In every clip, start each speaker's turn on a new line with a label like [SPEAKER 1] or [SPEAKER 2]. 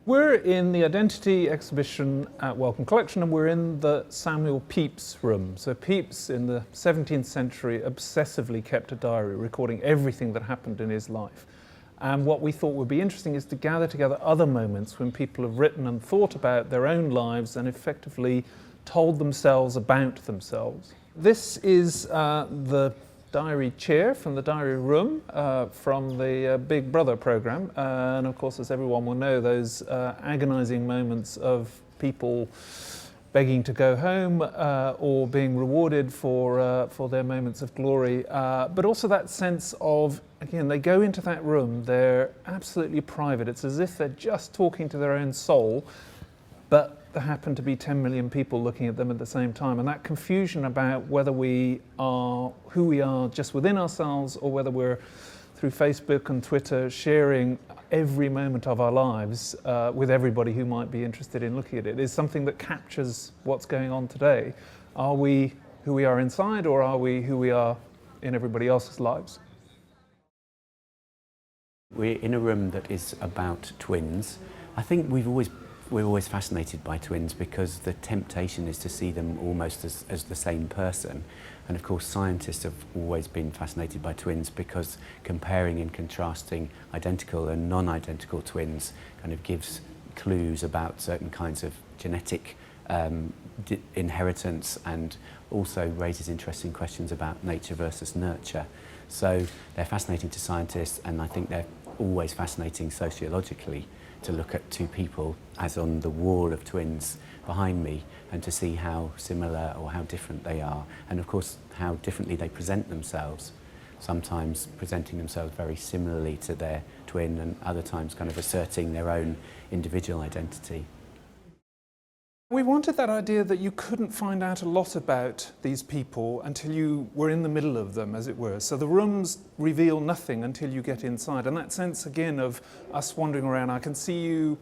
[SPEAKER 1] We're in the Identity exhibition at Wellcome Collection, and we're in the Samuel Pepys room. So Pepys, in the 17th century, obsessively kept a diary, recording everything that happened in his life. And what we thought would be interesting is to gather together other moments when people have written and thought about their own lives and effectively told themselves about themselves. This is the diary chair from the diary room from the Big Brother programme, and of course, as everyone will know, those agonising moments of people begging to go home or being rewarded for their moments of glory, but also that sense of, again, they go into that room, they're absolutely private. It's as if they're just talking to their own soul, but there happen to be 10 million people looking at them at the same time, and that confusion about whether we are who we are just within ourselves or whether we're through Facebook and Twitter sharing every moment of our lives with everybody who might be interested in looking at it is something that captures what's going on today. Are we who we are inside, or are we who we are in everybody else's lives?
[SPEAKER 2] We're in a room that is about twins. I think we're always fascinated by twins because the temptation is to see them almost as the same person. And of course, scientists have always been fascinated by twins because comparing and contrasting identical and non-identical twins kind of gives clues about certain kinds of genetic inheritance, and also raises interesting questions about nature versus nurture. So they're fascinating to scientists, and I think they're always fascinating sociologically to look at two people as on the wall of twins behind me and to see how similar or how different they are, and of course how differently they present themselves, sometimes presenting themselves very similarly to their twin and other times kind of asserting their own individual identity.
[SPEAKER 1] We wanted that idea that you couldn't find out a lot about these people until you were in the middle of them, as it were. So the rooms reveal nothing until you get inside. And that sense, again, of us wandering around, I can see you,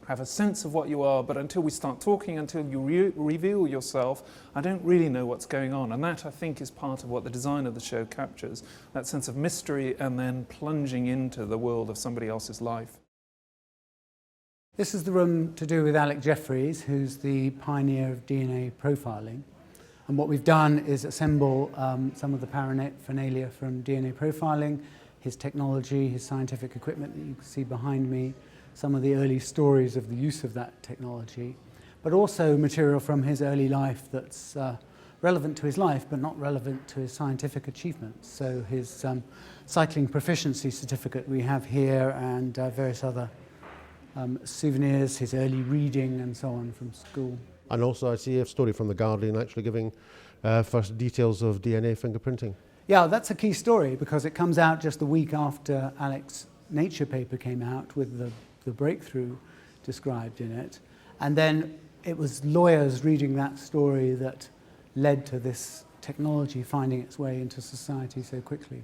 [SPEAKER 1] have a sense of what you are, but until we start talking, until you reveal yourself, I don't really know what's going on. And that, I think, is part of what the design of the show captures, that sense of mystery and then plunging into the world of somebody else's life.
[SPEAKER 3] This is the room to do with Alec Jeffreys, who's the pioneer of DNA profiling. And what we've done is assemble some of the paraphernalia from DNA profiling, his technology, his scientific equipment that you can see behind me, some of the early stories of the use of that technology, but also material from his early life that's relevant to his life, but not relevant to his scientific achievements. So his cycling proficiency certificate we have here, and various other souvenirs, his early reading and so on from school.
[SPEAKER 4] And also I see a story from The Guardian actually giving first details of DNA fingerprinting.
[SPEAKER 3] Yeah, that's a key story because it comes out just a week after Alec's Nature paper came out with the breakthrough described in it. And then it was lawyers reading that story that led to this technology finding its way into society so quickly.